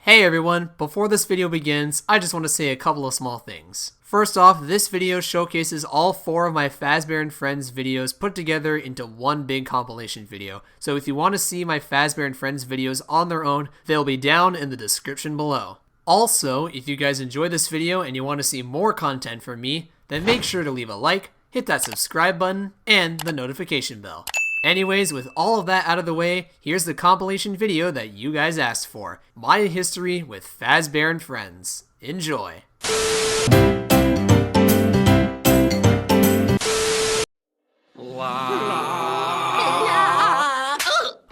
Hey everyone, before this video begins, I just want to say a couple of small things. First off, this video showcases all 4 of my Fazbear Friends videos put together into one big compilation video. So if you want to see my Fazbear Friends videos on their own, they'll be down in the description below. Also, if you guys enjoy this video and you want to see more content from me, then make sure to leave a like, hit that subscribe button, and the notification bell. Anyways, with all of that out of the way, here's the compilation video that you guys asked for. My history with Fazbear Friends. Enjoy!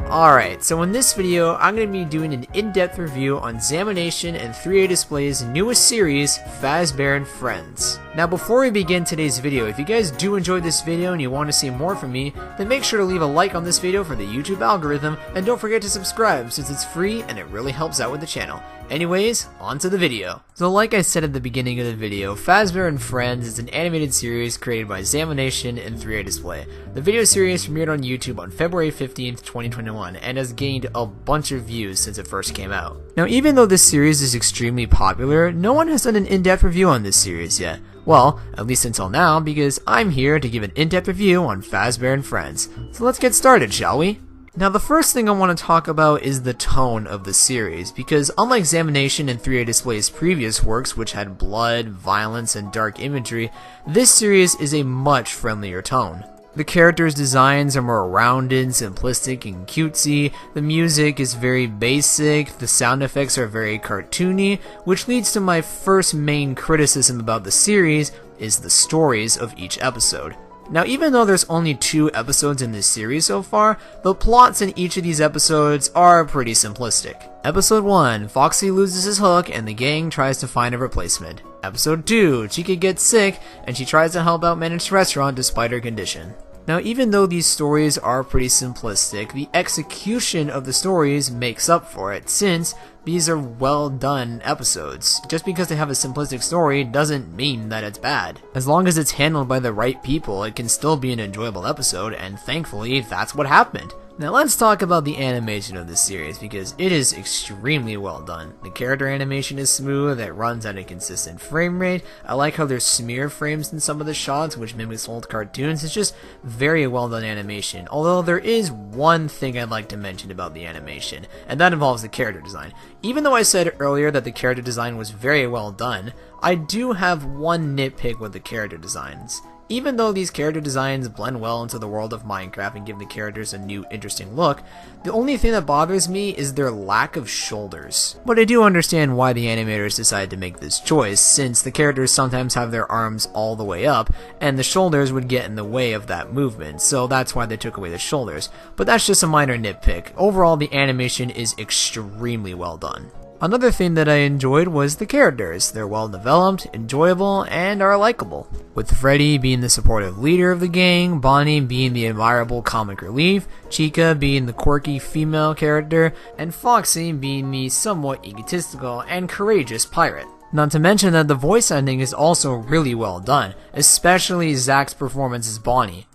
Alright, so in this video, I'm going to be doing an in-depth review on Zamination and 3A Display's newest series, Fazbear Friends. Now before we begin today's video, if you guys do enjoy this video and you want to see more from me, then make sure to leave a like on this video for the YouTube algorithm, and don't forget to subscribe since it's free and it really helps out with the channel. Anyways, on to the video. So like I said at the beginning of the video, Fazbear Friends is an animated series created by Zamination and 3A Display. The video series premiered on YouTube on February 15th, 2021 and has gained a bunch of views since it first came out. Now even though this series is extremely popular, no one has done an in-depth review on this series yet. Well, at least until now, because I'm here to give an in-depth review on Fazbear Friends. So let's get started, shall we? Now the first thing I want to talk about is the tone of the series, because unlike Zamination and 3A Display's previous works which had blood, violence, and dark imagery, this series is a much friendlier tone. The characters' designs are more rounded, simplistic, and cutesy, the music is very basic, the sound effects are very cartoony, which leads to my first main criticism about the series is the stories of each episode. Now even though there's only 2 episodes in this series so far, the plots in each of these episodes are pretty simplistic. Episode 1, Foxy loses his hook and the gang tries to find a replacement. Episode 2, Chica gets sick and she tries to help out manage the restaurant despite her condition. Now even though these stories are pretty simplistic, the execution of the stories makes up for it, since these are well done episodes. Just because they have a simplistic story doesn't mean that it's bad. As long as it's handled by the right people, it can still be an enjoyable episode, and thankfully that's what happened. Now let's talk about the animation of this series, because it is extremely well done. The character animation is smooth, it runs at a consistent frame rate. I like how there's smear frames in some of the shots, which mimics old cartoons. It's just very well done animation. Although there is one thing I'd like to mention about the animation, and that involves the character design. Even though I said earlier that the character design was very well done, I do have one nitpick with the character designs. Even though these character designs blend well into the world of Minecraft and give the characters a new, interesting look, the only thing that bothers me is their lack of shoulders. But I do understand why the animators decided to make this choice, since the characters sometimes have their arms all the way up, and the shoulders would get in the way of that movement, so that's why they took away the shoulders. But that's just a minor nitpick. Overall, the animation is extremely well done. Another thing that I enjoyed was the characters. They're well developed, enjoyable, and are likable. With Freddy being the supportive leader of the gang, Bonnie being the admirable comic relief, Chica being the quirky female character, and Foxy being the somewhat egotistical and courageous pirate. Not to mention that the voice acting is also really well done, especially Zach's performance as Bonnie.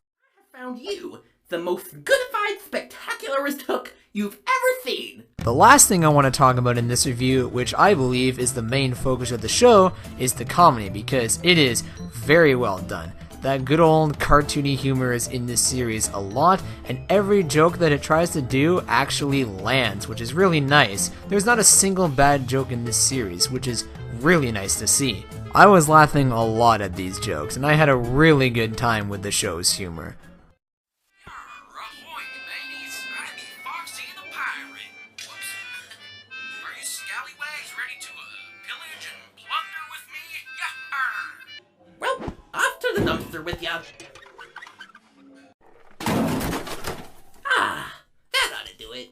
I found you the most goodified spectacularist hook you've ever seen. The last thing I want to talk about in this review, which I believe is the main focus of the show, is the comedy, because it is very well done. That good old cartoony humor is in this series a lot, and every joke that it tries to do actually lands, which is really nice. There's not a single bad joke in this series, which is really nice to see. I was laughing a lot at these jokes, and I had a really good time with the show's humor. Well, off to the dumpster with ya. That ought to do it.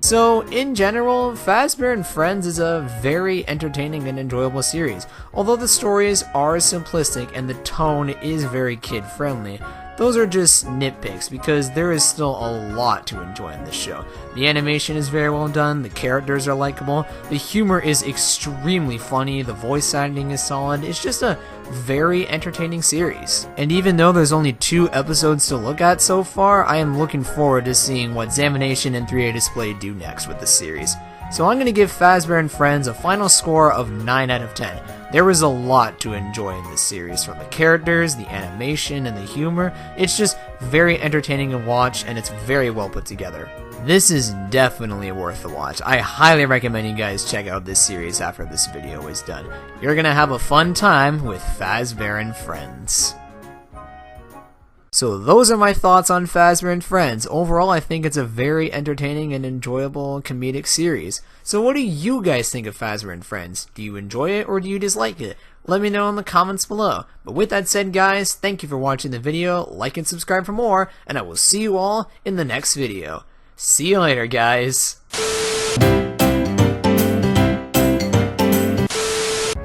So, in general, Fazbear Friends is a very entertaining and enjoyable series. Although the stories are simplistic and the tone is very kid-friendly, those are just nitpicks because there is still a lot to enjoy in this show. The animation is very well done, the characters are likable, the humor is extremely funny, the voice acting is solid, it's just a very entertaining series. And even though there's only 2 episodes to look at so far, I am looking forward to seeing what Zamination and 3A Display do next with this series. So I'm going to give Fazbear Friends a final score of 9 out of 10. There was a lot to enjoy in this series, from the characters, the animation, and the humor. It's just very entertaining to watch, and it's very well put together. This is definitely worth the watch. I highly recommend you guys check out this series after this video is done. You're gonna have a fun time with Fazbear Friends. So those are my thoughts on Fazbear Friends. Overall, I think it's a very entertaining and enjoyable comedic series. So what do you guys think of Fazbear Friends? Do you enjoy it or do you dislike it? Let me know in the comments below. But with that said, guys, thank you for watching the video. Like and subscribe for more, and I will see you all in the next video. See you later, guys.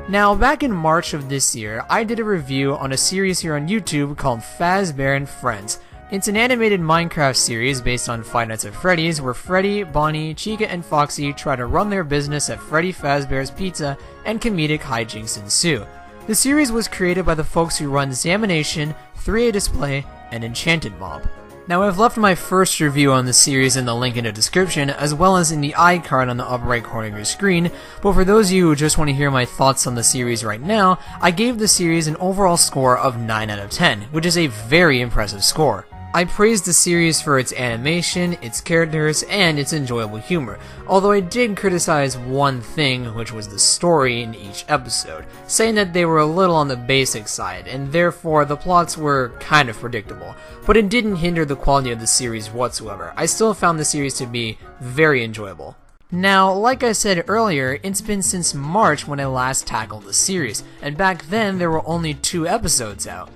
Now, back in March of this year, I did a review on a series here on YouTube called Fazbear Friends. It's an animated Minecraft series based on Five Nights at Freddy's, where Freddy, Bonnie, Chica, and Foxy try to run their business at Freddy Fazbear's Pizza, and comedic hijinks ensue. The series was created by the folks who run Zamination, 3A Display, and Enchanted Mob. Now, I've left my first review on the series in the link in the description, as well as in the iCard on the upper right corner of your screen, but for those of you who just want to hear my thoughts on the series right now, I gave the series an overall score of 9 out of 10, which is a very impressive score. I praised the series for its animation, its characters, and its enjoyable humor, although I did criticize one thing, which was the story in each episode, saying that they were a little on the basic side, and therefore the plots were kind of predictable, but it didn't hinder the quality of the series whatsoever. I still found the series to be very enjoyable. Now, like I said earlier, it's been since March when I last tackled the series, and back then there were only 2 episodes out.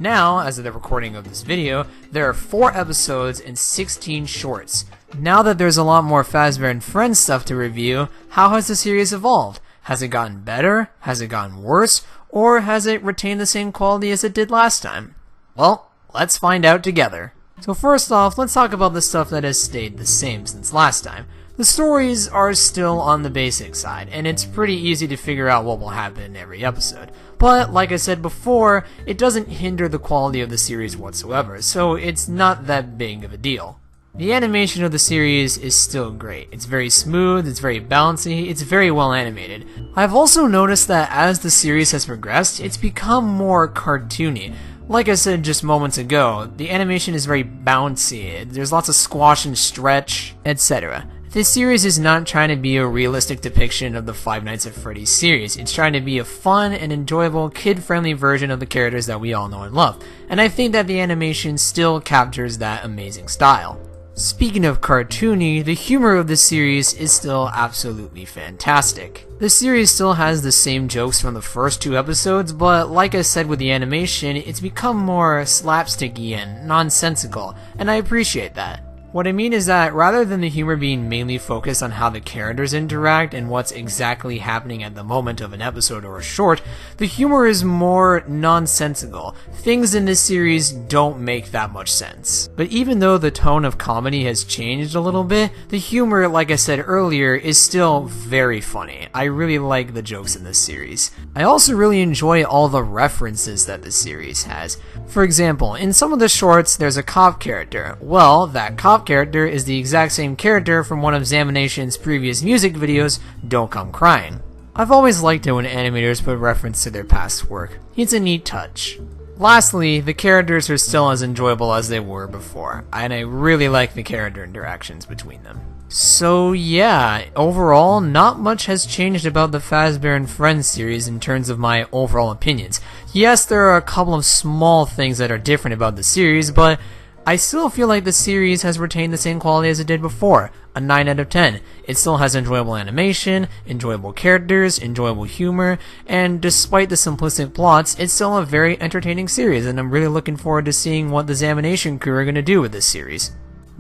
Now, as of the recording of this video, there are 4 episodes and 16 shorts. Now that there's a lot more Fazbear Friends stuff to review, how has the series evolved? Has it gotten better? Has it gotten worse? Or has it retained the same quality as it did last time? Well, let's find out together. So first off, let's talk about the stuff that has stayed the same since last time. The stories are still on the basic side, and it's pretty easy to figure out what will happen in every episode. But, like I said before, it doesn't hinder the quality of the series whatsoever, so it's not that big of a deal. The animation of the series is still great. It's very smooth, it's very bouncy, it's very well animated. I've also noticed that as the series has progressed, it's become more cartoony. Like I said just moments ago, the animation is very bouncy, there's lots of squash and stretch, etc. This series is not trying to be a realistic depiction of the Five Nights at Freddy's series. It's trying to be a fun and enjoyable, kid-friendly version of the characters that we all know and love. And I think that the animation still captures that amazing style. Speaking of cartoony, the humor of this series is still absolutely fantastic. The series still has the same jokes from the first 2 episodes, but like I said with the animation, it's become more slapsticky and nonsensical, and I appreciate that. What I mean is that rather than the humor being mainly focused on how the characters interact and what's exactly happening at the moment of an episode or a short, the humor is more nonsensical. Things in this series don't make that much sense. But even though the tone of comedy has changed a little bit, the humor, like I said earlier, is still very funny. I really like the jokes in this series. I also really enjoy all the references that the series has. For example, in some of the shorts, there's a cop character. Well, that cop character is the exact same character from one of Zamination's previous music videos, Don't Come Crying. I've always liked it when animators put reference to their past work. It's a neat touch. Lastly, the characters are still as enjoyable as they were before, and I really like the character interactions between them. So yeah, overall, not much has changed about the Fazbear Friends series in terms of my overall opinions. Yes, there are a couple of small things that are different about the series, but I still feel like the series has retained the same quality as it did before, a 9 out of 10. It still has enjoyable animation, enjoyable characters, enjoyable humor, and despite the simplistic plots, it's still a very entertaining series, and I'm really looking forward to seeing what the Zamination crew are going to do with this series.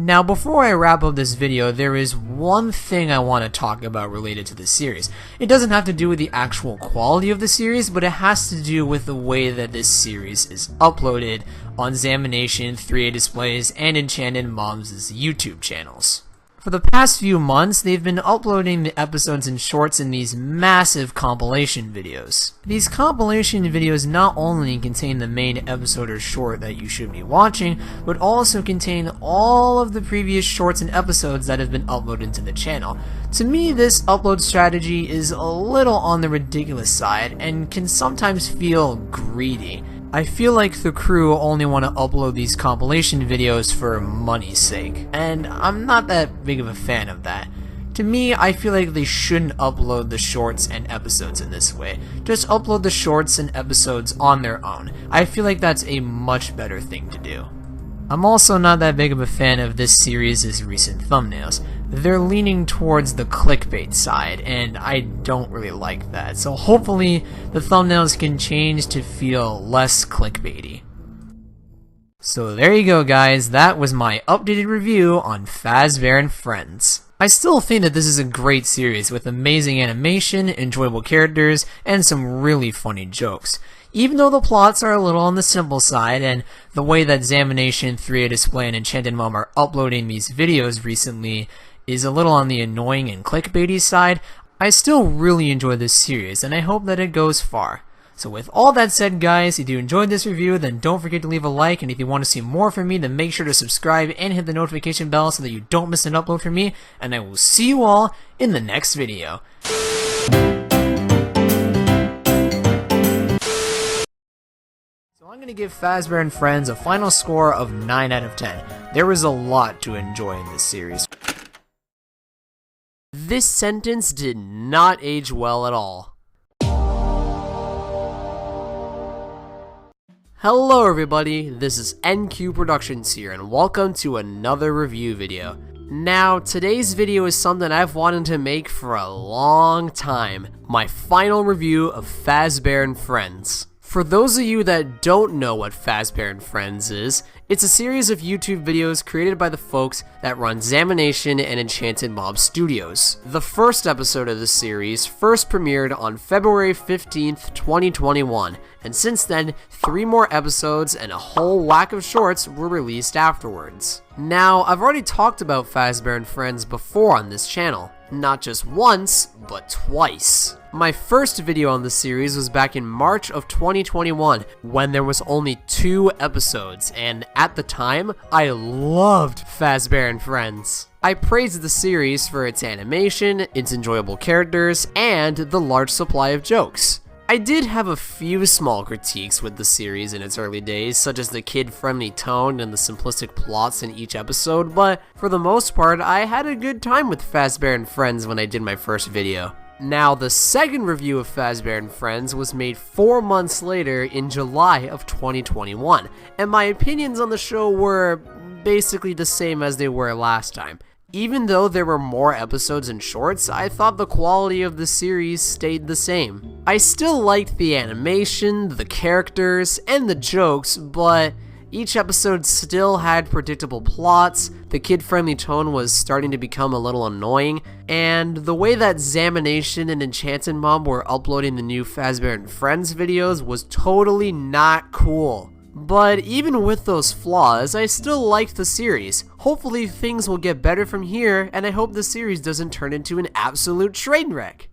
Now, before I wrap up this video, there is one thing I want to talk about related to this series. It doesn't have to do with the actual quality of the series, but it has to do with the way that this series is uploaded on Zamination, 3A Displays, and Enchanted Mobs' YouTube channels. For the past few months, they've been uploading the episodes and shorts in these massive compilation videos. These compilation videos not only contain the main episode or short that you should be watching, but also contain all of the previous shorts and episodes that have been uploaded to the channel. To me, this upload strategy is a little on the ridiculous side and can sometimes feel greedy. I feel like the crew only want to upload these compilation videos for money's sake, and I'm not that big of a fan of that. To me, I feel like they shouldn't upload the shorts and episodes in this way. Just upload the shorts and episodes on their own. I feel like that's a much better thing to do. I'm also not that big of a fan of this series' recent thumbnails. They're leaning towards the clickbait side, and I don't really like that. So hopefully the thumbnails can change to feel less clickbaity. So there you go, guys. That was my updated review on Fazbear Friends. I still think that this is a great series with amazing animation, enjoyable characters, and some really funny jokes. Even though the plots are a little on the simple side, and the way that Zamination, 3A Display, and Enchanted Mom are uploading these videos recently is a little on the annoying and clickbaity side, I still really enjoy this series, and I hope that it goes far. So with all that said, guys, if you enjoyed this review, then don't forget to leave a like, and if you want to see more from me, then make sure to subscribe and hit the notification bell so that you don't miss an upload from me, and I will see you all in the next video. I'm going to give Fazbear Friends a final score of 9 out of 10. There was a lot to enjoy in this series. This sentence did not age well at all. Hello everybody, this is NQ Productions here, and welcome to another review video. Now, today's video is something I've wanted to make for a long time. My final review of Fazbear Friends. For those of you that don't know what Fazbear Friends is, it's a series of YouTube videos created by the folks that run Zamination and Enchanted Mob Studios. The first episode of the series first premiered on February 15th, 2021, and since then, 3 more episodes and a whole whack of shorts were released afterwards. Now, I've already talked about Fazbear Friends before on this channel. Not just once, but twice. My first video on the series was back in March of 2021, when there was only 2 episodes, and at the time, I loved Fazbear Friends. I praised the series for its animation, its enjoyable characters, and the large supply of jokes. I did have a few small critiques with the series in its early days, such as the kid-friendly tone and the simplistic plots in each episode, but for the most part, I had a good time with Fazbear Friends when I did my first video. Now, the second review of Fazbear Friends was made 4 months later in July of 2021, and my opinions on the show were basically the same as they were last time. Even though there were more episodes and shorts, I thought the quality of the series stayed the same. I still liked the animation, the characters, and the jokes, but each episode still had predictable plots, the kid-friendly tone was starting to become a little annoying, and the way that Zamination and Enchanted Mom were uploading the new Fazbear Friends videos was totally not cool. But even with those flaws, I still liked the series. Hopefully things will get better from here, and I hope the series doesn't turn into an absolute train wreck.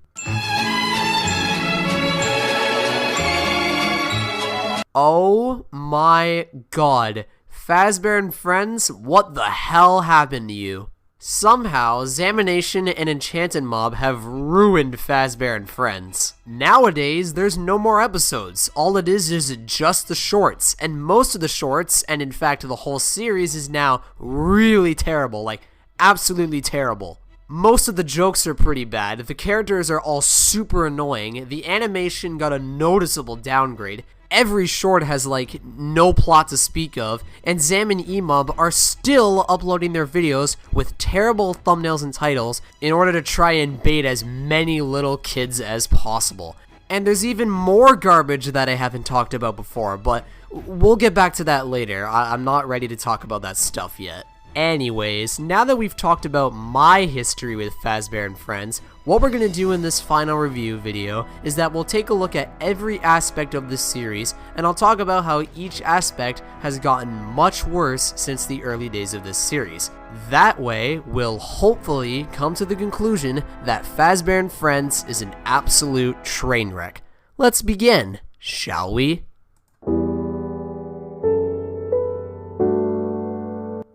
Oh my god. Fazbear Friends, what the hell happened to you? Somehow, Zamination and Enchanted Mob have ruined Fazbear Friends. Nowadays, there's no more episodes. All it is just the shorts, and most of the shorts, and in fact the whole series, is now really terrible, like absolutely terrible. Most of the jokes are pretty bad, the characters are all super annoying, the animation got a noticeable downgrade, every short has like no plot to speak of, and Zam and Emob are still uploading their videos with terrible thumbnails and titles in order to try and bait as many little kids as possible. And there's even more garbage that I haven't talked about before, but we'll get back to that later. I'm not ready to talk about that stuff yet. Anyways, now that we've talked about my history with Fazbear and Friends, what we're going to do in this final review video is that we'll take a look at every aspect of this series, and I'll talk about how each aspect has gotten much worse since the early days of this series. That way, we'll hopefully come to the conclusion that Fazbear and Friends is an absolute train wreck. Let's begin, shall we?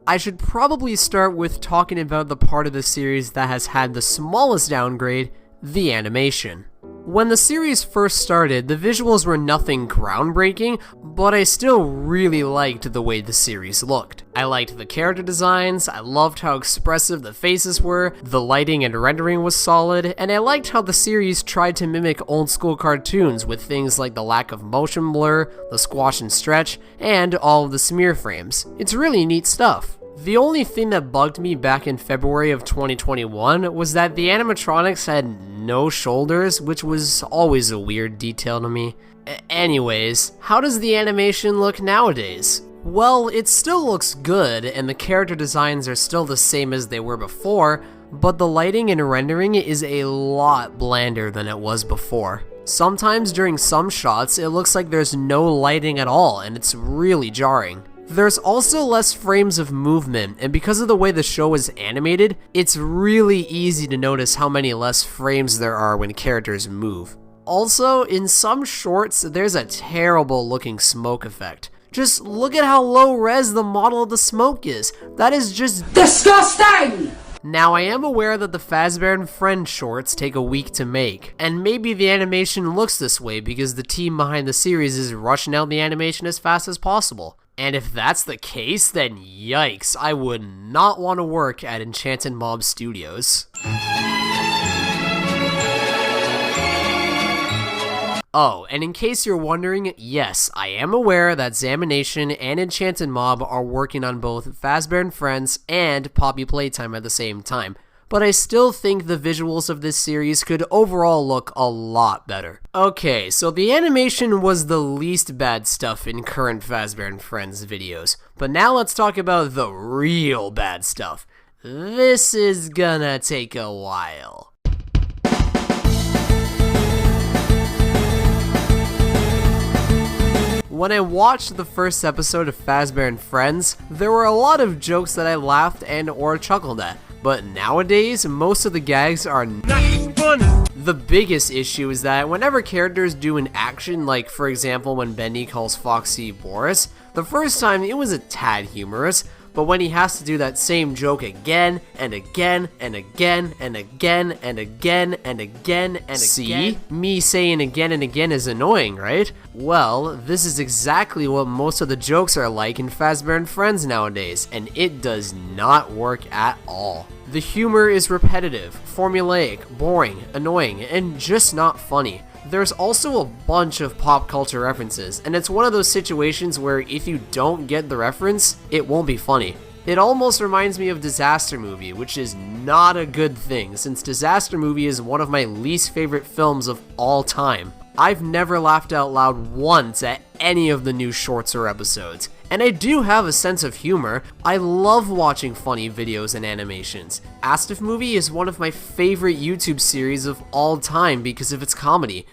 I should probably start with talking about the part of the series that has had the smallest downgrade, the animation. When the series first started, the visuals were nothing groundbreaking, but I still really liked the way the series looked. I liked the character designs, I loved how expressive the faces were, the lighting and rendering was solid, and I liked how the series tried to mimic old school cartoons with things like the lack of motion blur, the squash and stretch, and all of the smear frames. It's really neat stuff. The only thing that bugged me back in February of 2021 was that the animatronics had no shoulders, which was always a weird detail to me. Anyways, how does the animation look nowadays? Well, it still looks good, and the character designs are still the same as they were before, but the lighting and rendering is a lot blander than it was before. Sometimes during some shots, it looks like there's no lighting at all, and it's really jarring. There's also less frames of movement, and because of the way the show is animated, it's really easy to notice how many less frames there are when characters move. Also, in some shorts, there's a terrible looking smoke effect. Just look at how low res the model of the smoke is. That is just disgusting! Now, I am aware that the Fazbear and Friends shorts take a week to make, and maybe the animation looks this way because the team behind the series is rushing out the animation as fast as possible. And if that's the case, then yikes, I would not want to work at Enchanted Mob Studios. Oh, and in case you're wondering, yes, I am aware that Zamination and Enchanted Mob are working on both Fazbear and Friends and Poppy Playtime at the same time, but I still think the visuals of this series could overall look a lot better. Okay, so the animation was the least bad stuff in current Fazbear and Friends videos, but now let's talk about the real bad stuff. This is gonna take a while. When I watched the first episode of Fazbear and Friends, there were a lot of jokes that I laughed and or chuckled at, but nowadays, most of the gags are not funny. The biggest issue is that whenever characters do an action, like for example when Bendy calls Foxy Boris, the first time it was a tad humorous, but when he has to do that same joke again and again and again and again and again and again and again. See? Me saying again and again is annoying, right? Well, this is exactly what most of the jokes are like in Fazbear and Friends nowadays, and it does not work at all. The humor is repetitive, formulaic, boring, annoying, and just not funny. There's also a bunch of pop culture references, and it's one of those situations where if you don't get the reference, it won't be funny. It almost reminds me of Disaster Movie, which is not a good thing, since Disaster Movie is one of my least favorite films of all time. I've never laughed out loud once at any of the new shorts or episodes, and I do have a sense of humor. I love watching funny videos and animations. Asked If Movie is one of my favorite YouTube series of all time because of its comedy.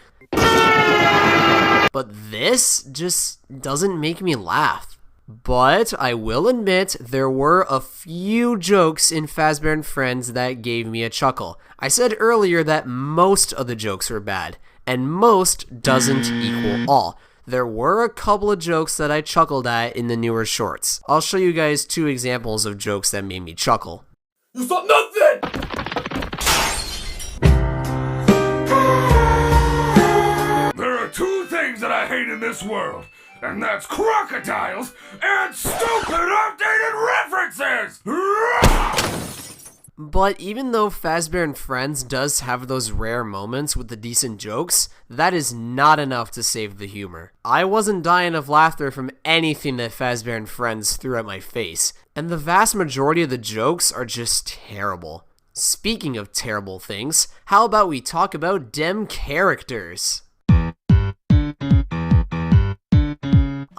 But this just doesn't make me laugh. But I will admit there were a few jokes in Fazbear and Friends that gave me a chuckle. I said earlier that most of the jokes were bad, and most doesn't equal all. There were a couple of jokes that I chuckled at in the newer shorts. I'll show you guys 2 examples of jokes that made me chuckle. You saw nothing! There are 2 things that I hate in this world, and that's crocodiles and stupid outdated references! But even though Fazbear and Friends does have those rare moments with the decent jokes, that is not enough to save the humor. I wasn't dying of laughter from anything that Fazbear and Friends threw at my face, and the vast majority of the jokes are just terrible. Speaking of terrible things, how about we talk about dem characters?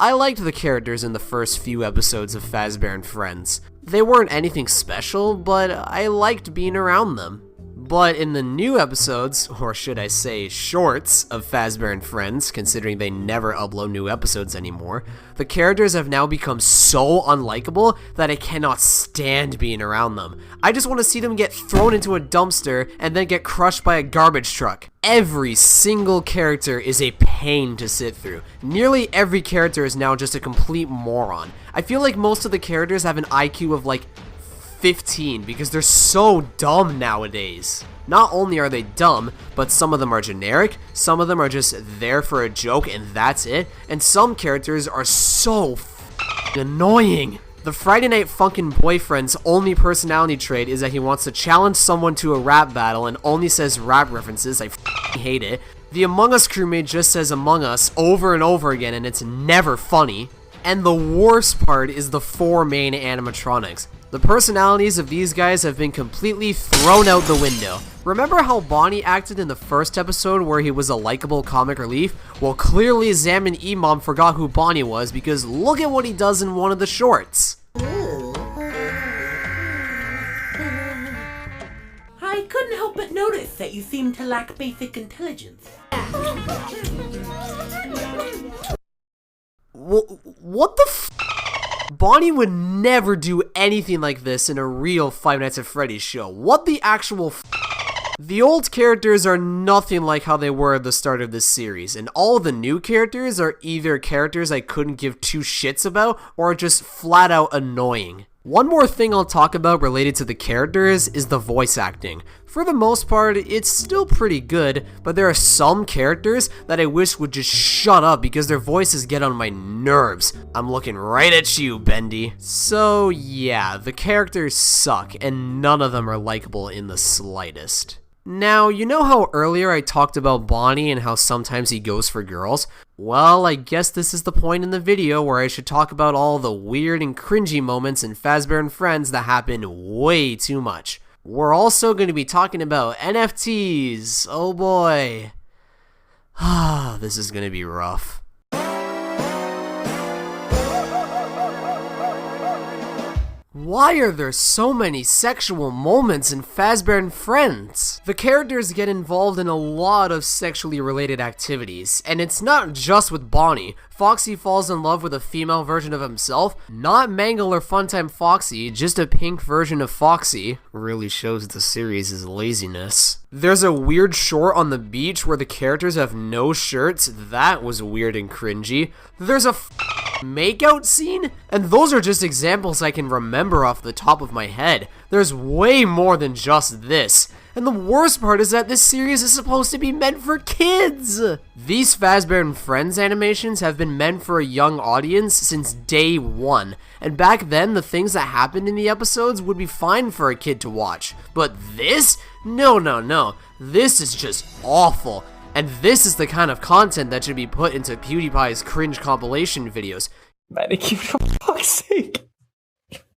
I liked the characters in the first few episodes of Fazbear and Friends. They weren't anything special, but I liked being around them. But in the new episodes, or should I say shorts, of Fazbear and Friends, considering they never upload new episodes anymore, the characters have now become so unlikable that I cannot stand being around them. I just want to see them get thrown into a dumpster and then get crushed by a garbage truck. Every single character is a pain to sit through. Nearly every character is now just a complete moron. I feel like most of the characters have an IQ of like 15 because they're so dumb nowadays. Not only are they dumb, but some of them are generic, some of them are just there for a joke and that's it, and some characters are so annoying. The Friday Night Funkin' Boyfriend's only personality trait is that he wants to challenge someone to a rap battle and only says rap references. I hate it. The Among Us crewmate just says Among Us over and over again and it's never funny. And the worst part is the 4 main animatronics. The personalities of these guys have been completely thrown out the window. Remember how Bonnie acted in the first episode where he was a likable comic relief? Well, clearly Zam and Emom forgot who Bonnie was because look at what he does in one of the shorts. I couldn't help but notice that you seem to lack basic intelligence. What the f? Bonnie would never do anything like this in a real Five Nights at Freddy's show. What the actual f? The old characters are nothing like how they were at the start of this series, and all the new characters are either characters I couldn't give two shits about, or just flat out annoying. One more thing I'll talk about related to the characters is the voice acting. For the most part, it's still pretty good, but there are some characters that I wish would just shut up because their voices get on my nerves. I'm looking right at you, Bendy. So yeah, the characters suck, and none of them are likable in the slightest. Now, you know how earlier I talked about Bonnie and how sometimes he goes for girls? Well, I guess this is the point in the video where I should talk about all the weird and cringy moments in Fazbear and Friends that happen way too much. We're also going to be talking about NFTs. Oh boy. This is going to be rough. Why are there so many sexual moments in Fazbear and Friends? The characters get involved in a lot of sexually related activities, and it's not just with Bonnie. Foxy falls in love with a female version of himself, not Mangle or Funtime Foxy, just a pink version of Foxy. Really shows the series' laziness. There's a weird short on the beach where the characters have no shirts. That was weird and cringy. There's a makeout scene, and those are just examples I can remember off the top of my head. There's way more than just this. And the worst part is that this series is supposed to be meant for kids! These Fazbear and Friends animations have been meant for a young audience since day one, and back then the things that happened in the episodes would be fine for a kid to watch. But this? No. This is just awful. And this is the kind of content that should be put into PewDiePie's cringe compilation videos. Manicure, for fuck's sake.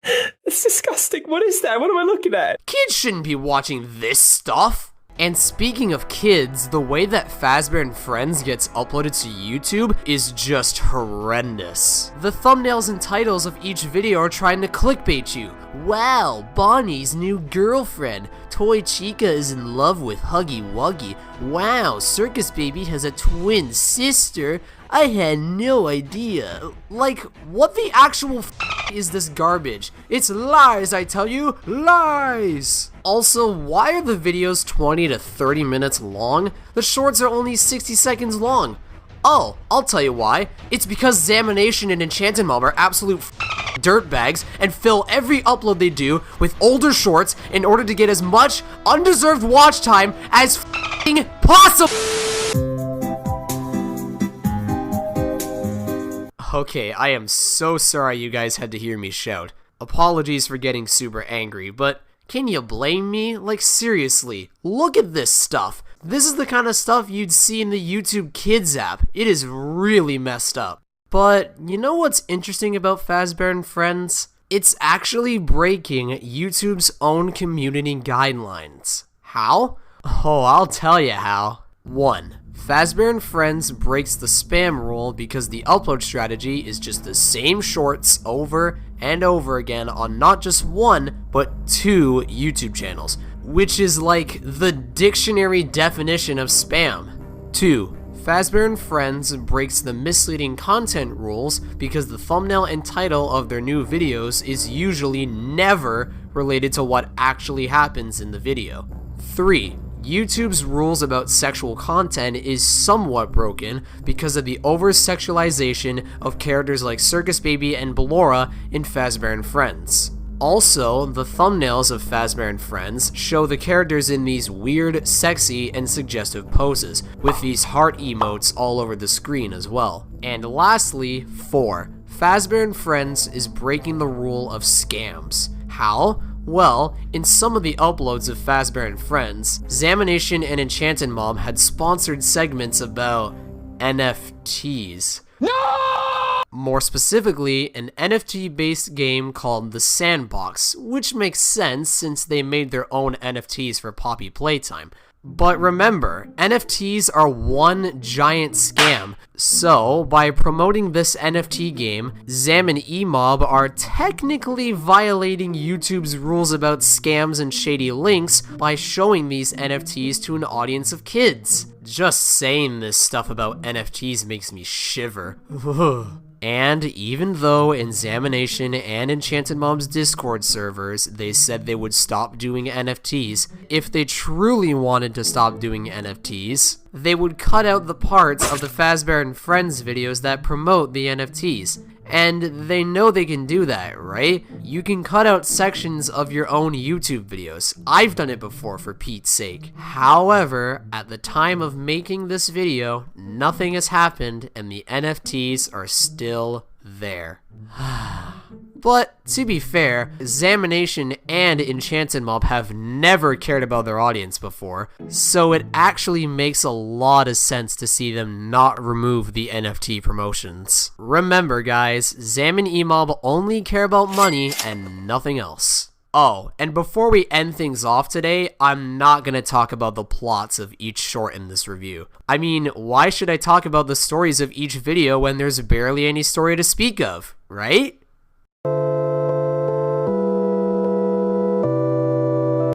That's disgusting. What is that? What am I looking at? Kids shouldn't be watching this stuff. And speaking of kids, the way that Fazbear and Friends gets uploaded to YouTube is just horrendous. The thumbnails and titles of each video are trying to clickbait you. Wow, Bonnie's new girlfriend. Toy Chica is in love with Huggy Wuggy. Wow, Circus Baby has a twin sister. I had no idea. Like, what the actual is this garbage? It's lies, I tell you, lies! Also, why are the videos 20 to 30 minutes long? The shorts are only 60 seconds long. Oh, I'll tell you why. It's because Zamination and Enchanted Mom are absolute dirtbags and fill every upload they do with older shorts in order to get as much undeserved watch time as possible. Okay, I am so sorry you guys had to hear me shout. Apologies for getting super angry, but can you blame me? Like, seriously, look at this stuff. This is the kind of stuff you'd see in the YouTube Kids app. It is really messed up. But you know what's interesting about Fazbear and Friends? It's actually breaking YouTube's own community guidelines. How? Oh, I'll tell you how. 1. Fazbear Friends breaks the spam rule because the upload strategy is just the same shorts over and over again on not just one, but 2 YouTube channels, which is like the dictionary definition of spam. 2. Fazbear Friends breaks the misleading content rules because the thumbnail and title of their new videos is usually never related to what actually happens in the video. 3. YouTube's rules about sexual content is somewhat broken because of the over-sexualization of characters like Circus Baby and Ballora in Fazbear Friends. Also, the thumbnails of Fazbear Friends show the characters in these weird, sexy, and suggestive poses, with these heart emotes all over the screen as well. And lastly, 4. Fazbear Friends is breaking the rule of scams. How? Well, in some of the uploads of Fazbear Friends, Zamination and Enchanted Mom had sponsored segments about NFTs. No! More specifically, an NFT-based game called The Sandbox, which makes sense since they made their own NFTs for Poppy Playtime. But remember, NFTs are one giant scam, so by promoting this NFT game, Zam and Emob are technically violating YouTube's rules about scams and shady links by showing these NFTs to an audience of kids. Just saying this stuff about NFTs makes me shiver. And even though in Zamination and Enchanted Mom's Discord servers, they said they would stop doing NFTs, if they truly wanted to stop doing NFTs, they would cut out the parts of the Fazbear Friends videos that promote the NFTs. And they know they can do that, right? You can cut out sections of your own YouTube videos. I've done it before, for Pete's sake. However, at the time of making this video, nothing has happened and the NFTs are still there. But, to be fair, Zamination and Enchanted Mob have never cared about their audience before, so it actually makes a lot of sense to see them not remove the NFT promotions. Remember guys, Zam and Emob only care about money and nothing else. Oh, and before we end things off today, I'm not gonna talk about the plots of each short in this review. I mean, why should I talk about the stories of each video when there's barely any story to speak of, right?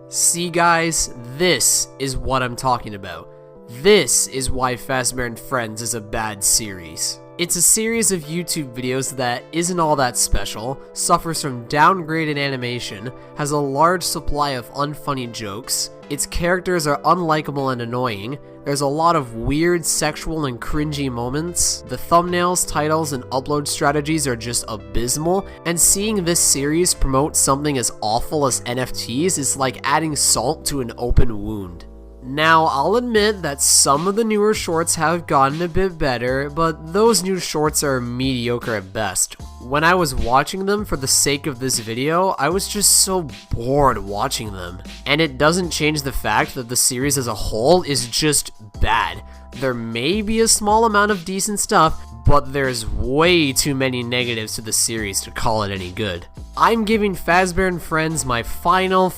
See guys, this is what I'm talking about. This is why Fazbear Friends is a bad series. It's a series of YouTube videos that isn't all that special, suffers from downgraded animation, has a large supply of unfunny jokes, its characters are unlikable and annoying, there's a lot of weird sexual and cringy moments, the thumbnails, titles, and upload strategies are just abysmal, and seeing this series promote something as awful as NFTs is like adding salt to an open wound. Now, I'll admit that some of the newer shorts have gotten a bit better, but those new shorts are mediocre at best. When I was watching them for the sake of this video, I was just so bored watching them. And it doesn't change the fact that the series as a whole is just bad. There may be a small amount of decent stuff, but there's way too many negatives to the series to call it any good. I'm giving Fazbear Friends my final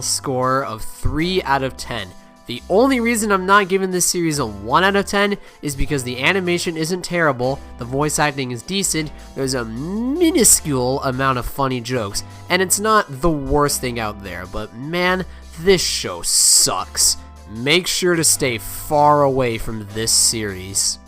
score of 3 out of 10. The only reason I'm not giving this series a 1 out of 10 is because the animation isn't terrible, the voice acting is decent, there's a minuscule amount of funny jokes, and it's not the worst thing out there, but man, this show sucks. Make sure to stay far away from this series.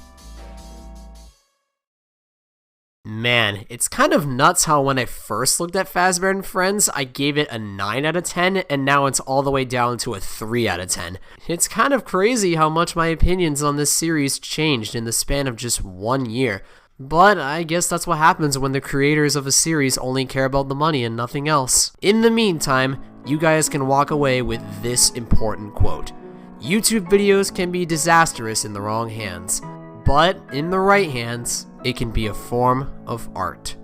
Man, it's kind of nuts how when I first looked at Fazbear Friends, I gave it a 9 out of 10, and now it's all the way down to a 3 out of 10. It's kind of crazy how much my opinions on this series changed in the span of just 1 year. But I guess that's what happens when the creators of a series only care about the money and nothing else. In the meantime, you guys can walk away with this important quote. YouTube videos can be disastrous in the wrong hands, but in the right hands, it can be a form of art.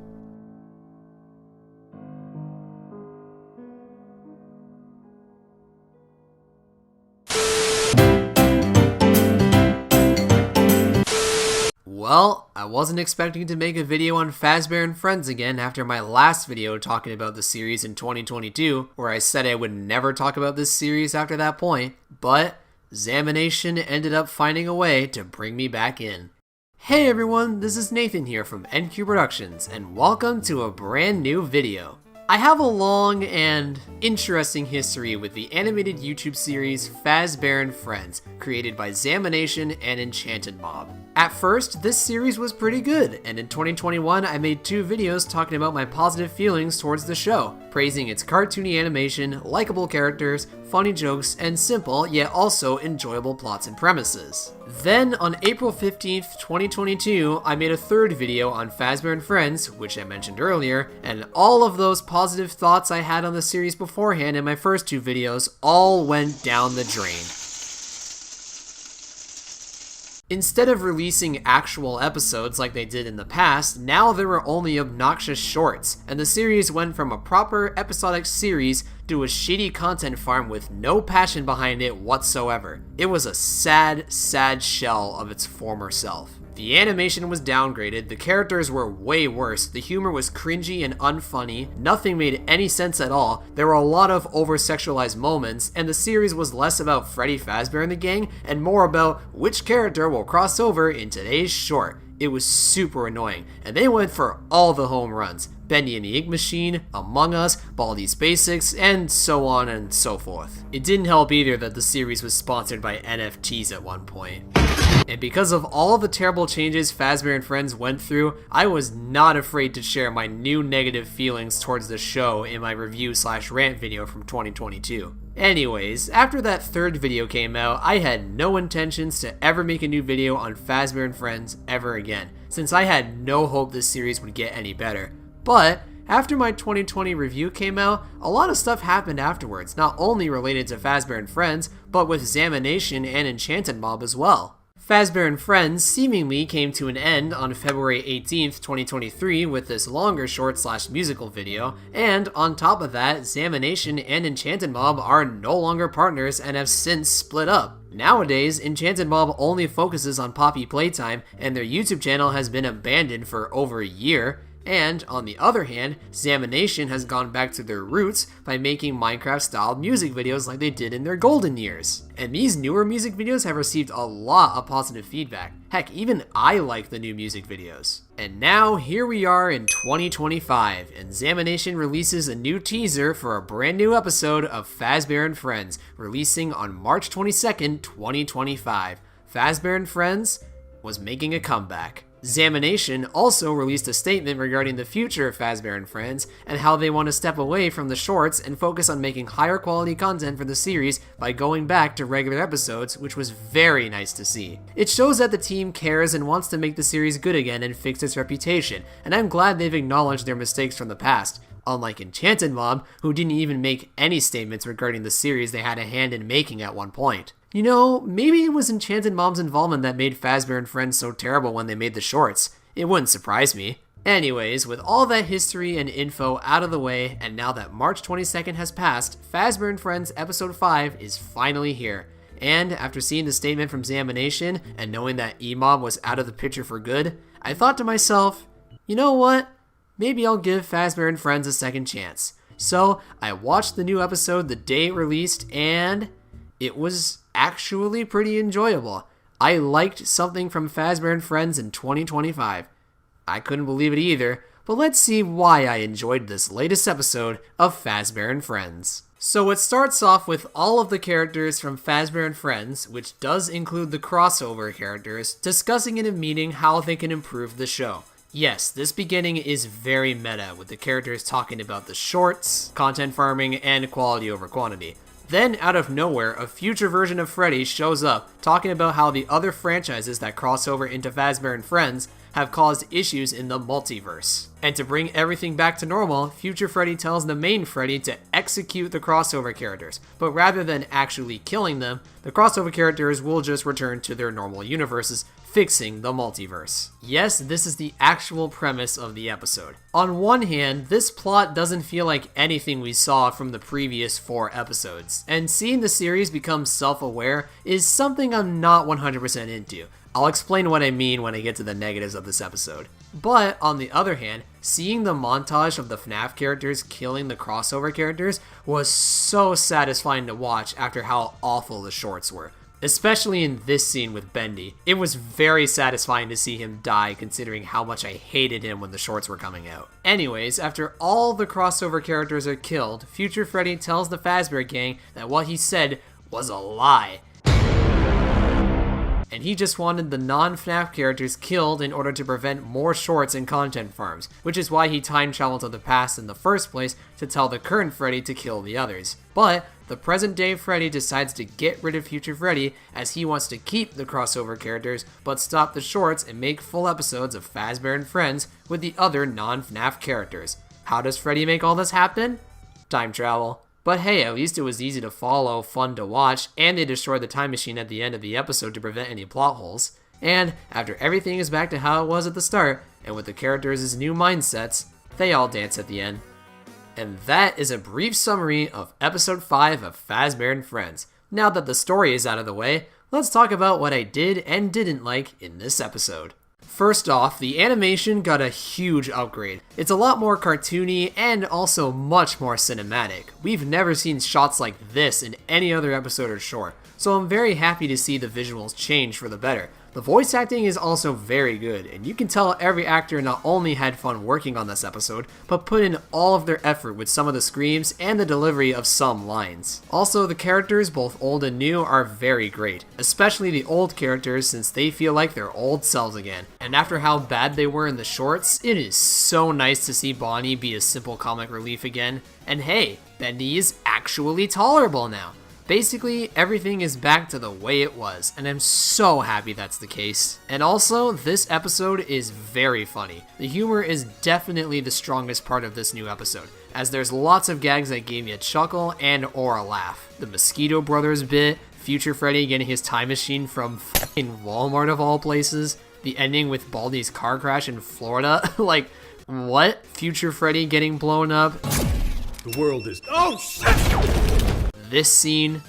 Well, I wasn't expecting to make a video on Fazbear Friends again after my last video talking about the series in 2022, where I said I would never talk about this series after that point, but Zamanation ended up finding a way to bring me back in. Hey everyone, this is Nathan here from NQ Productions, and welcome to a brand new video. I have a long and interesting history with the animated YouTube series Fazbear Friends, created by Zamanation and Enchanted Mob. At first, this series was pretty good, and in 2021 I made 2 videos talking about my positive feelings towards the show, praising its cartoony animation, likable characters, funny jokes, and simple yet also enjoyable plots and premises. Then, on April 15th, 2022, I made a 3rd video on Fazbear Friends, which I mentioned earlier, and all of those positive thoughts I had on the series beforehand in my first 2 videos all went down the drain. Instead of releasing actual episodes like they did in the past, now there were only obnoxious shorts, and the series went from a proper episodic series to a shitty content farm with no passion behind it whatsoever. It was a sad, sad shell of its former self. The animation was downgraded, the characters were way worse, the humor was cringy and unfunny, nothing made any sense at all, there were a lot of over-sexualized moments, and the series was less about Freddy Fazbear and the gang, and more about which character will cross over in today's short. It was super annoying, and they went for all the home runs. Bendy and the Ink Machine, Among Us, Baldi's Basics, and so on and so forth. It didn't help either that the series was sponsored by NFTs at one point. And because of all the terrible changes Fazbear Friends went through, I was not afraid to share my new negative feelings towards the show in my review/rant video from 2022. Anyways, after that 3rd video came out, I had no intentions to ever make a new video on Fazbear Friends ever again, since I had no hope this series would get any better. But after my 2020 review came out, a lot of stuff happened afterwards, not only related to Fazbear Friends, but with Zamanation and Enchanted Mob as well. Fazbear Friends seemingly came to an end on February 18th, 2023 with this longer short/musical video, and on top of that, Zamanation and Enchanted Mob are no longer partners and have since split up. Nowadays, Enchanted Mob only focuses on Poppy Playtime, and their YouTube channel has been abandoned for over a year. And, on the other hand, Zamanation has gone back to their roots by making Minecraft-style music videos like they did in their golden years. And these newer music videos have received a lot of positive feedback. Heck, even I like the new music videos. And now, here we are in 2025, and Zamanation releases a new teaser for a brand new episode of Fazbear Friends, releasing on March 22nd, 2025. Fazbear Friends was making a comeback. Zamanation also released a statement regarding the future of Fazbear Friends and how they want to step away from the shorts and focus on making higher quality content for the series by going back to regular episodes, which was very nice to see. It shows that the team cares and wants to make the series good again and fix its reputation, and I'm glad they've acknowledged their mistakes from the past. Unlike Enchanted Mob, who didn't even make any statements regarding the series they had a hand in making at one point. You know, maybe it was Enchanted Mob's involvement that made Fazbear Friends so terrible when they made the shorts. It wouldn't surprise me. Anyways, with all that history and info out of the way, and now that March 22nd has passed, Fazbear Friends Episode 5 is finally here. And after seeing the statement from Zamanation and knowing that E-Mob was out of the picture for good, I thought to myself, you know what? Maybe I'll give Fazbear Friends a second chance. So, I watched the new episode the day it released, and it was actually pretty enjoyable. I liked something from Fazbear Friends in 2025. I couldn't believe it either, but let's see why I enjoyed this latest episode of Fazbear Friends. So it starts off with all of the characters from Fazbear Friends, which does include the crossover characters, discussing in a meeting how they can improve the show. Yes, this beginning is very meta, with the characters talking about the shorts, content farming, and quality over quantity. Then, out of nowhere, a future version of Freddy shows up, talking about how the other franchises that cross over into Fazbear Friends have caused issues in the multiverse. And to bring everything back to normal, future Freddy tells the main Freddy to execute the crossover characters, but rather than actually killing them, the crossover characters will just return to their normal universes, fixing the multiverse. Yes, this is the actual premise of the episode. On one hand, this plot doesn't feel like anything we saw from the previous 4 episodes, and seeing the series become self-aware is something I'm not 100% into. I'll explain what I mean when I get to the negatives of this episode. But, on the other hand, seeing the montage of the FNAF characters killing the crossover characters was so satisfying to watch after how awful the shorts were. especially in this scene with Bendy. It was very satisfying to see him die considering how much I hated him when the shorts were coming out. Anyways, after all the crossover characters are killed, Future Freddy tells the Fazbear gang that what he said was a lie. And he just wanted the non-FNAF characters killed in order to prevent more shorts and content farms, which is why he time traveled to the past in the first place to tell the current Freddy to kill the others. But the present day Freddy decides to get rid of Future Freddy as he wants to keep the crossover characters but stop the shorts and make full episodes of Fazbear and Friends with the other non-FNAF characters. How does Freddy make all this happen? Time travel. But hey, at least it was easy to follow, fun to watch, and they destroyed the time machine at the end of the episode to prevent any plot holes. And after everything is back to how it was at the start, and with the characters' new mindsets, they all dance at the end. And that is a brief summary of episode 5 of Fazbear and Friends. Now that the story is out of the way, let's talk about what I did and didn't like in this episode. First off, the animation got a huge upgrade. It's a lot more cartoony and also much more cinematic. We've never seen shots like this in any other episode or short, so I'm very happy to see the visuals change for the better. The voice acting is also very good, and you can tell every actor not only had fun working on this episode, but put in all of their effort with some of the screams and the delivery of some lines. Also, the characters, both old and new, are very great, especially the old characters since they feel like their old selves again. And after how bad they were in the shorts, it is so nice to see Bonnie be a simple comic relief again. And hey, Bendy is actually tolerable now. Basically, everything is back to the way it was, and I'm so happy that's the case. And also, this episode is very funny. The humor is definitely the strongest part of this new episode, as there's lots of gags that gave me a chuckle and or a laugh. The Mosquito Brothers bit, Future Freddy getting his time machine from fucking Walmart of all places, the ending with Baldi's car crash in Florida, like, what? Future Freddy getting blown up. The world is... Oh, shit! This scene.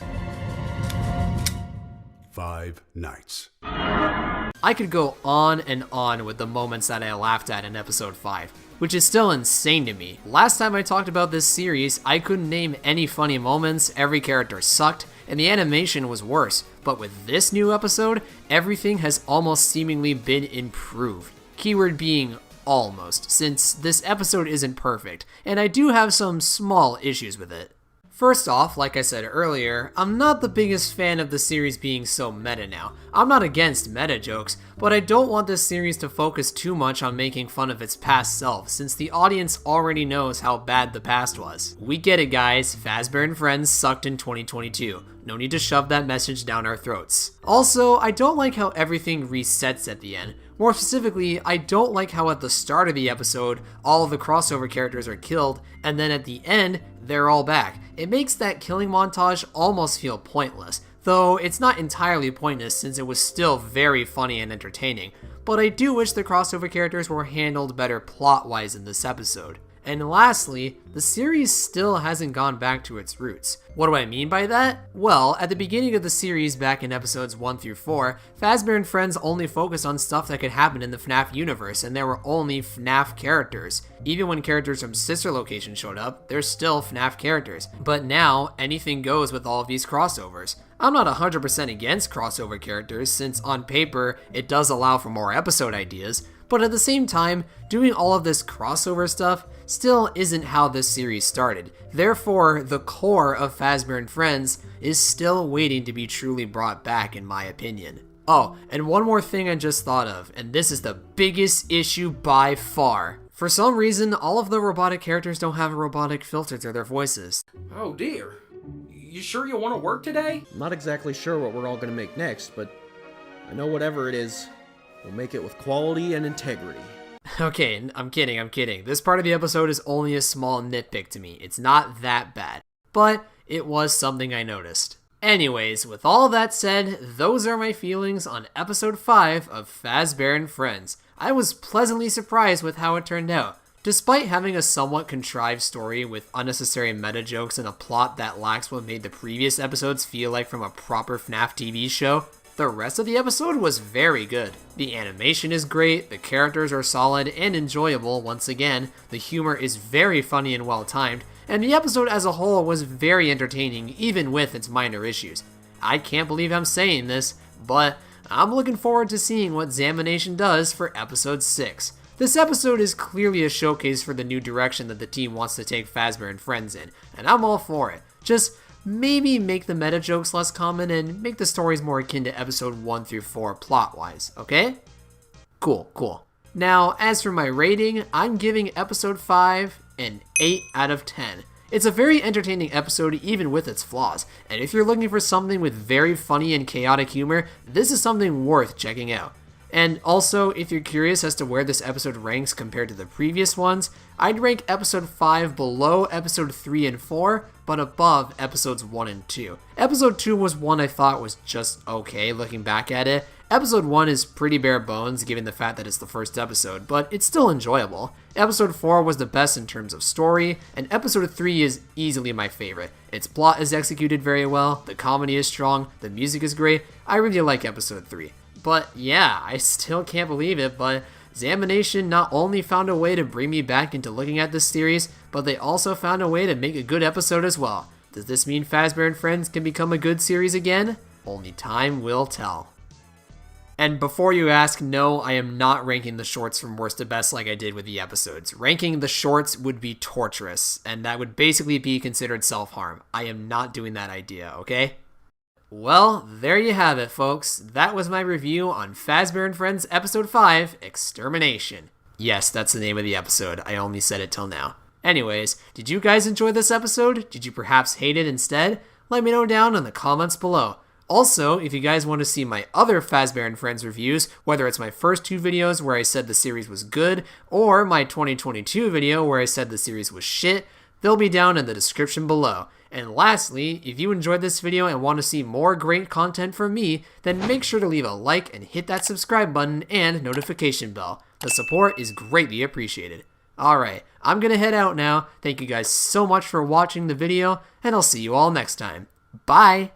5 nights. I could go on and on with the moments that I laughed at in episode 5, which is still insane to me. Last time I talked about this series, I couldn't name any funny moments, every character sucked, and the animation was worse. But with this new episode, everything has almost seemingly been improved. Keyword being almost, since this episode isn't perfect, and I do have some small issues with it. First off, like I said earlier, I'm not the biggest fan of the series being so meta now. I'm not against meta jokes, but I don't want this series to focus too much on making fun of its past self, since the audience already knows how bad the past was. We get it, guys. Fazbear and Friends sucked in 2022. No need to shove that message down our throats. Also, I don't like how everything resets at the end. More specifically, I don't like how at the start of the episode, all of the crossover characters are killed, and then at the end, they're all back. It makes that killing montage almost feel pointless, though it's not entirely pointless since it was still very funny and entertaining, but I do wish the crossover characters were handled better plot-wise in this episode. And lastly, the series still hasn't gone back to its roots. What do I mean by that? Well, at the beginning of the series back in episodes 1 through 4, Fazbear and Friends only focused on stuff that could happen in the FNAF universe, and there were only FNAF characters. Even when characters from sister locations showed up, they're still FNAF characters. But now, anything goes with all of these crossovers. I'm not 100% against crossover characters, since on paper, it does allow for more episode ideas, but at the same time, doing all of this crossover stuff still isn't how this series started. Therefore, the core of Fazbear and Friends is still waiting to be truly brought back, in my opinion. Oh, and one more thing I just thought of, and this is the biggest issue by far. For some reason, all of the robotic characters don't have a robotic filter to their voices. Oh dear. You sure you want to work today? I'm not exactly sure what we're all gonna make next, but I know whatever it is, we'll make it with quality and integrity. Okay, I'm kidding. This part of the episode is only a small nitpick to me. It's not that bad, but it was something I noticed. Anyways, with all that said, those are my feelings on episode 5 of Fazbear and Friends. I was pleasantly surprised with how it turned out. Despite having a somewhat contrived story with unnecessary meta jokes and a plot that lacks what made the previous episodes feel like from a proper FNAF TV show, the rest of the episode was very good. The animation is great, the characters are solid and enjoyable once again, the humor is very funny and well timed, and the episode as a whole was very entertaining even with its minor issues. I can't believe I'm saying this, but I'm looking forward to seeing what Zamination does for episode 6. This episode is clearly a showcase for the new direction that the team wants to take Fazbear and Friends in, and I'm all for it. Just maybe make the meta jokes less common and make the stories more akin to episode 1 through 4 plot-wise, okay? Cool. Now, as for my rating, I'm giving episode 5 an 8 out of 10. It's a very entertaining episode even with its flaws, and if you're looking for something with very funny and chaotic humor, this is something worth checking out. And also, if you're curious as to where this episode ranks compared to the previous ones, I'd rank episode 5 below episode 3 and 4, but above episodes 1 and 2. Episode 2 was one I thought was just okay looking back at it. Episode 1 is pretty bare bones given the fact that it's the first episode, but it's still enjoyable. Episode 4 was the best in terms of story, and episode 3 is easily my favorite. Its plot is executed very well, the comedy is strong, the music is great. I really like episode 3. But yeah, I still can't believe it, but Zamination not only found a way to bring me back into looking at this series, but they also found a way to make a good episode as well. Does this mean Fazbear and Friends can become a good series again? Only time will tell. And before you ask, no, I am not ranking the shorts from worst to best like I did with the episodes. Ranking the shorts would be torturous, and that would basically be considered self-harm. I am not doing that idea, okay? Well, there you have it, folks. That was my review on Fazbear and Friends Episode 5, Extermination. Yes, that's the name of the episode. I only said it till now. Anyways, did you guys enjoy this episode? Did you perhaps hate it instead? Let me know down in the comments below. Also, if you guys want to see my other Fazbear and Friends reviews, whether it's my first 2 videos where I said the series was good, or my 2022 video where I said the series was shit, they'll be down in the description below. And lastly, if you enjoyed this video and want to see more great content from me, then make sure to leave a like and hit that subscribe button and notification bell. The support is greatly appreciated. Alright, I'm gonna head out now. Thank you guys so much for watching the video, and I'll see you all next time. Bye!